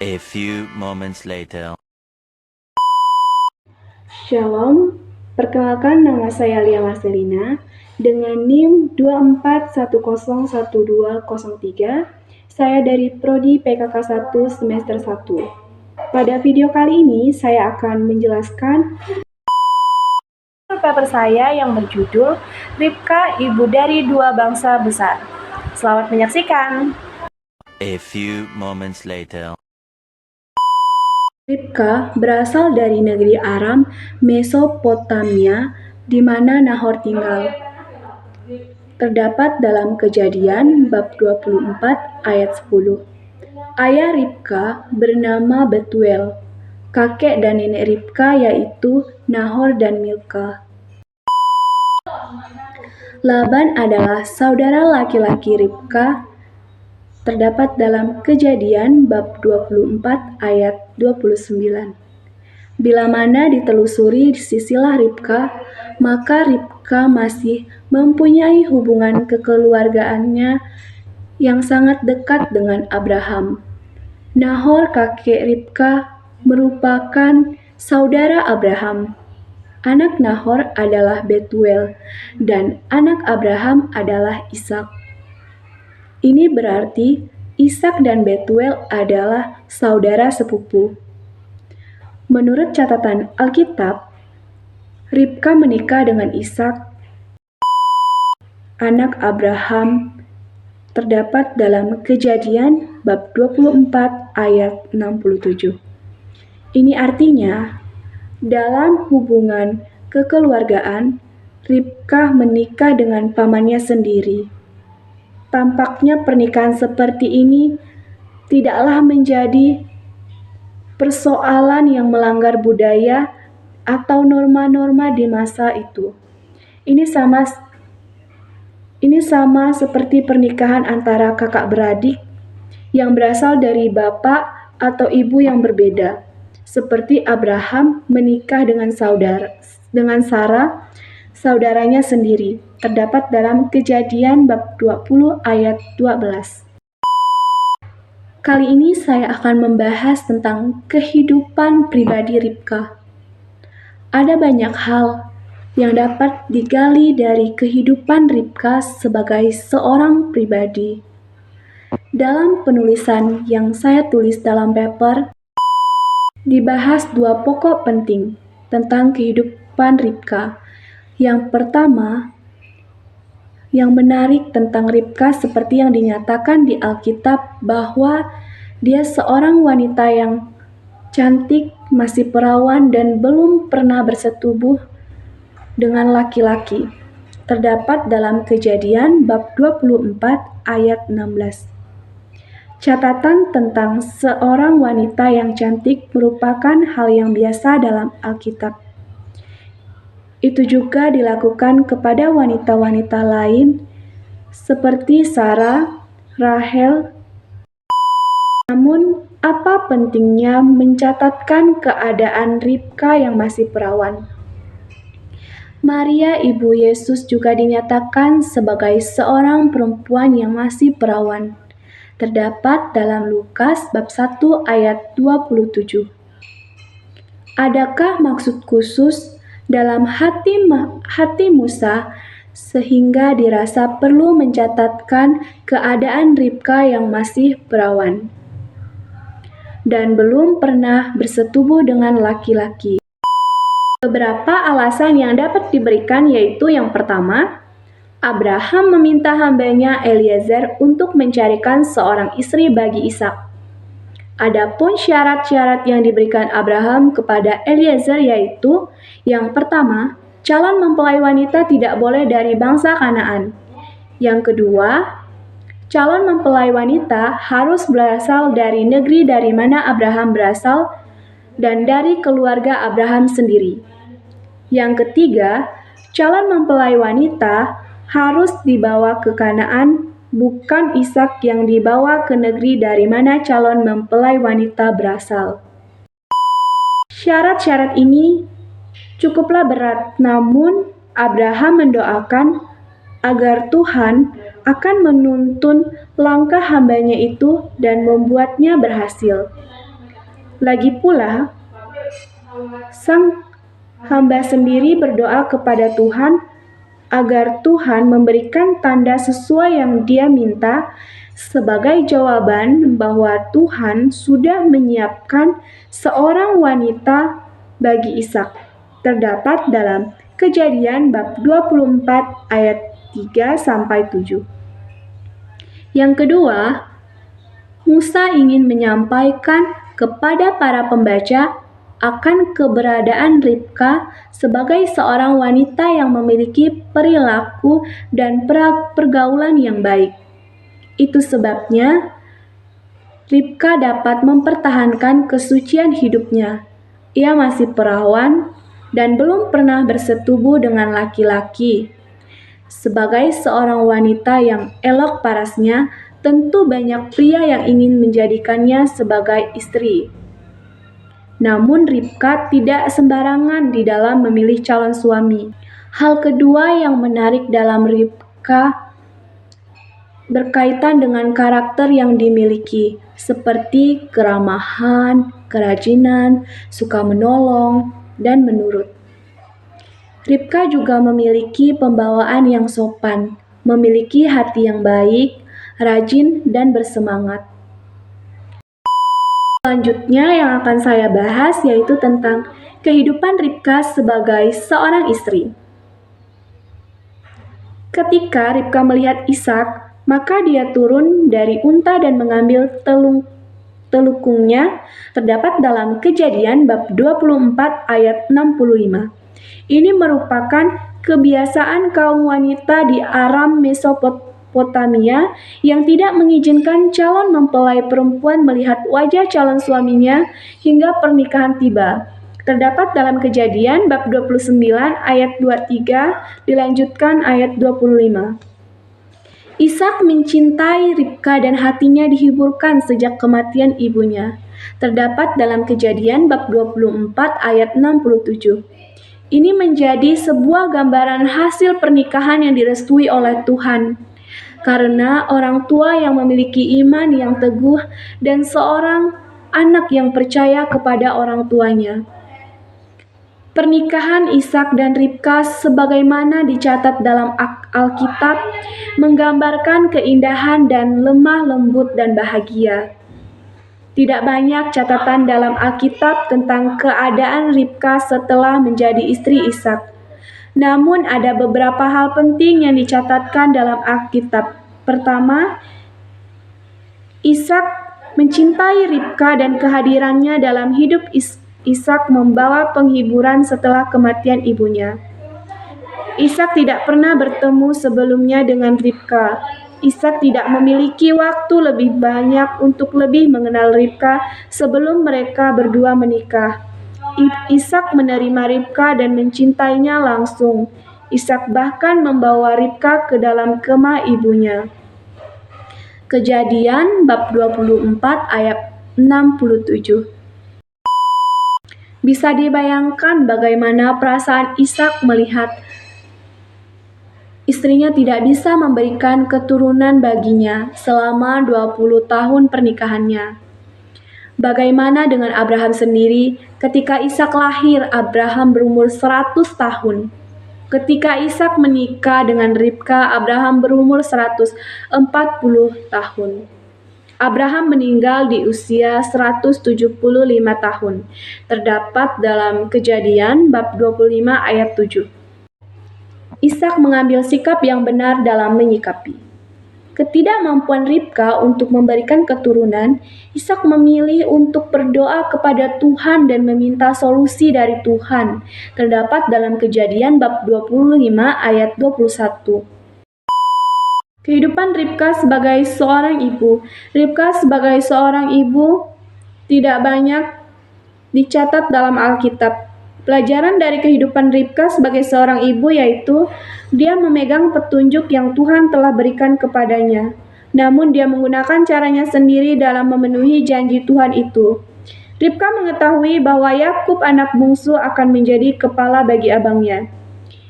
A few moments later. Shalom, perkenalkan nama saya Lia Marcelina dengan NIM 24101203. Saya dari Prodi PKK 1 semester 1. Pada video kali ini saya akan menjelaskan paper saya yang berjudul Ribka, Ibu dari Dua Bangsa Besar. Selamat menyaksikan. A few moments later. Ribka berasal dari negeri Aram, Mesopotamia, di mana Nahor tinggal. Terdapat dalam Kejadian bab 24 ayat 10. Ayah Ribka bernama Betuel. Kakek dan nenek Ribka yaitu Nahor dan Milka. Laban adalah saudara laki-laki Ribka. Terdapat dalam Kejadian bab 24 ayat 29. Bila mana ditelusuri sisilah Ribka, maka Ribka masih mempunyai hubungan kekeluargaannya yang sangat dekat dengan Abraham. Nahor kakek Ribka merupakan saudara Abraham. Anak Nahor adalah Betuel dan anak Abraham adalah Ishak. Ini berarti Ishak dan Betuel adalah saudara sepupu. Menurut catatan Alkitab, Ribka menikah dengan Ishak, anak Abraham, terdapat dalam Kejadian bab 24 ayat 67. Ini artinya, dalam hubungan kekeluargaan, Ribka menikah dengan pamannya sendiri. Tampaknya pernikahan seperti ini tidaklah menjadi persoalan yang melanggar budaya atau norma-norma di masa itu. Ini sama seperti pernikahan antara kakak beradik yang berasal dari bapak atau ibu yang berbeda. Seperti Abraham menikah dengan Sarah, saudaranya sendiri. Terdapat dalam Kejadian bab 20 ayat 12. Kali ini saya akan membahas tentang kehidupan pribadi Ribka. Ada banyak hal yang dapat digali dari kehidupan Ribka sebagai seorang pribadi. Dalam penulisan yang saya tulis dalam paper, dibahas dua pokok penting tentang kehidupan Ribka. Yang pertama, yang menarik tentang Ribka seperti yang dinyatakan di Alkitab bahwa dia seorang wanita yang cantik, masih perawan dan belum pernah bersetubuh dengan laki-laki. Terdapat dalam Kejadian bab 24 ayat 16. Catatan tentang seorang wanita yang cantik merupakan hal yang biasa dalam Alkitab. Itu juga dilakukan kepada wanita-wanita lain seperti Sarah, Rahel. Namun, apa pentingnya mencatatkan keadaan Ribka yang masih perawan? Maria, ibu Yesus, juga dinyatakan sebagai seorang perempuan yang masih perawan. Terdapat dalam Lukas bab 1 ayat 27. Adakah maksud khusus dalam hati Musa sehingga dirasa perlu mencatatkan keadaan Ribka yang masih perawan dan belum pernah bersetubuh dengan laki-laki? Beberapa alasan yang dapat diberikan yaitu yang pertama, Abraham meminta hambanya Eliezer untuk mencarikan seorang istri bagi Ishak. Adapun syarat-syarat yang diberikan Abraham kepada Eliezer yaitu, yang pertama, calon mempelai wanita tidak boleh dari bangsa Kanaan. Yang kedua, calon mempelai wanita harus berasal dari negeri dari mana Abraham berasal dan dari keluarga Abraham sendiri. Yang ketiga, calon mempelai wanita harus dibawa ke Kanaan, bukan Ishak yang dibawa ke negeri dari mana calon mempelai wanita berasal. Syarat-syarat ini cukuplah berat, namun Abraham mendoakan agar Tuhan akan menuntun langkah hambanya itu dan membuatnya berhasil. Lagi pula, sang hamba sendiri berdoa kepada Tuhan agar Tuhan memberikan tanda sesuai yang dia minta sebagai jawaban bahwa Tuhan sudah menyiapkan seorang wanita bagi Ishak. Terdapat dalam Kejadian bab 24 ayat 3-7. Yang kedua, Musa ingin menyampaikan kepada para pembaca akan keberadaan Ribka sebagai seorang wanita yang memiliki perilaku dan pergaulan yang baik. Itu sebabnya Ribka dapat mempertahankan kesucian hidupnya. Ia masih perawan dan belum pernah bersetubuh dengan laki-laki. Sebagai seorang wanita yang elok parasnya, tentu banyak pria yang ingin menjadikannya sebagai istri. Namun Ribka tidak sembarangan di dalam memilih calon suami. Hal kedua yang menarik dalam Ribka berkaitan dengan karakter yang dimiliki, seperti keramahan, kerajinan, suka menolong, dan menurut. Ribka juga memiliki pembawaan yang sopan, memiliki hati yang baik, rajin, dan bersemangat. Selanjutnya yang akan saya bahas yaitu tentang kehidupan Ribka sebagai seorang istri. Ketika Ribka melihat Ishak, maka dia turun dari unta dan mengambil telukungnya, terdapat dalam Kejadian bab 24 ayat 65. Ini merupakan kebiasaan kaum wanita di Aram Mesopotamia yang tidak mengizinkan calon mempelai perempuan melihat wajah calon suaminya hingga pernikahan tiba. Terdapat dalam Kejadian bab 29 ayat 23 dilanjutkan ayat 25. Ishak mencintai Ribka dan hatinya dihiburkan sejak kematian ibunya. Terdapat dalam Kejadian bab 24 ayat 67. Ini menjadi sebuah gambaran hasil pernikahan yang direstui oleh Tuhan. Karena orang tua yang memiliki iman yang teguh dan seorang anak yang percaya kepada orang tuanya. Pernikahan Ishak dan Ribka sebagaimana dicatat dalam Alkitab menggambarkan keindahan dan lemah lembut dan bahagia. Tidak banyak catatan dalam Alkitab tentang keadaan Ribka setelah menjadi istri Ishak. Namun ada beberapa hal penting yang dicatatkan dalam Alkitab. Pertama, Ishak mencintai Ribka dan kehadirannya dalam hidup Ishak membawa penghiburan setelah kematian ibunya. Ishak tidak pernah bertemu sebelumnya dengan Ribka. Ishak tidak memiliki waktu lebih banyak untuk lebih mengenal Ribka sebelum mereka berdua menikah. Ishak menerima Ribka dan mencintainya langsung. Ishak bahkan membawa Ribka ke dalam kemah ibunya. Kejadian bab 24 ayat 67. Bisa dibayangkan bagaimana perasaan Ishak melihat istrinya tidak bisa memberikan keturunan baginya selama 20 tahun pernikahannya. Bagaimana dengan Abraham sendiri? Ketika Ishak lahir, Abraham berumur 100 tahun. Ketika Ishak menikah dengan Ribka, Abraham berumur 140 tahun. Abraham meninggal di usia 175 tahun. Terdapat dalam Kejadian bab 25 ayat 7. Ishak mengambil sikap yang benar dalam menyikapi ketidakmampuan Ribka untuk memberikan keturunan. Ishak memilih untuk berdoa kepada Tuhan dan meminta solusi dari Tuhan. Terdapat dalam Kejadian bab 25 ayat 21. Kehidupan Ribka sebagai seorang ibu. Ribka sebagai seorang ibu tidak banyak dicatat dalam Alkitab. Pelajaran dari kehidupan Ribka sebagai seorang ibu yaitu dia memegang petunjuk yang Tuhan telah berikan kepadanya. Namun dia menggunakan caranya sendiri dalam memenuhi janji Tuhan itu. Ribka mengetahui bahwa Yakub anak bungsu akan menjadi kepala bagi abangnya.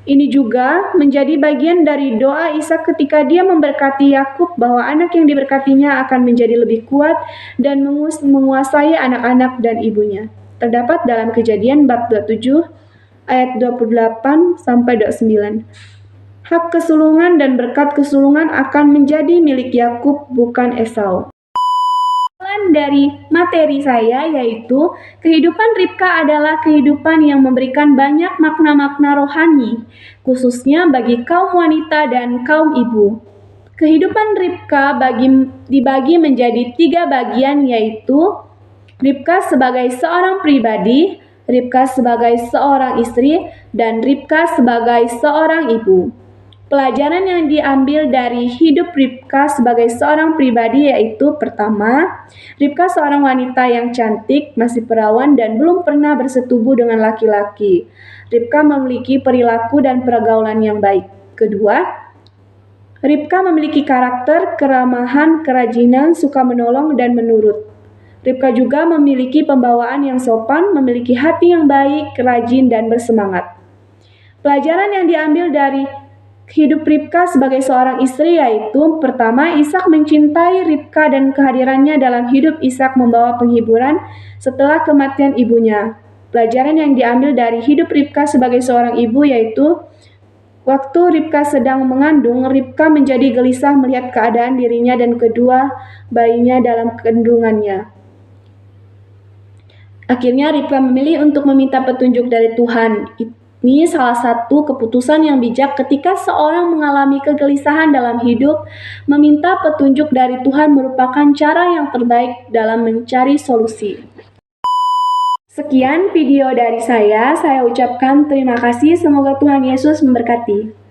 Ini juga menjadi bagian dari doa Ishak ketika dia memberkati Yakub bahwa anak yang diberkatinya akan menjadi lebih kuat dan menguasai anak-anak dan ibunya. Terdapat dalam Kejadian bab 27 ayat 28 sampai 29. Hak kesulungan dan berkat kesulungan akan menjadi milik Yakub, bukan Esau. Dari materi saya yaitu kehidupan Ribka adalah kehidupan yang memberikan banyak makna-makna rohani, khususnya bagi kaum wanita dan kaum ibu. Kehidupan Ribka dibagi menjadi 3 bagian, yaitu Ribka sebagai seorang pribadi, Ribka sebagai seorang istri, dan Ribka sebagai seorang ibu. Pelajaran yang diambil dari hidup Ribka sebagai seorang pribadi yaitu pertama, Ribka seorang wanita yang cantik, masih perawan dan belum pernah bersetubuh dengan laki-laki. Ribka memiliki perilaku dan pergaulan yang baik. Kedua, Ribka memiliki karakter, keramahan, kerajinan, suka menolong dan menurut. Ribka juga memiliki pembawaan yang sopan, memiliki hati yang baik, rajin dan bersemangat. Pelajaran yang diambil dari hidup Ribka sebagai seorang istri yaitu pertama, Ishak mencintai Ribka dan kehadirannya dalam hidup Ishak membawa penghiburan setelah kematian ibunya. Pelajaran yang diambil dari hidup Ribka sebagai seorang ibu yaitu waktu Ribka sedang mengandung, Ribka menjadi gelisah melihat keadaan dirinya dan kedua bayinya dalam kandungannya. Akhirnya Ribka memilih untuk meminta petunjuk dari Tuhan. Ini salah satu keputusan yang bijak ketika seorang mengalami kegelisahan dalam hidup. Meminta petunjuk dari Tuhan merupakan cara yang terbaik dalam mencari solusi. Sekian video dari saya ucapkan terima kasih. Semoga Tuhan Yesus memberkati.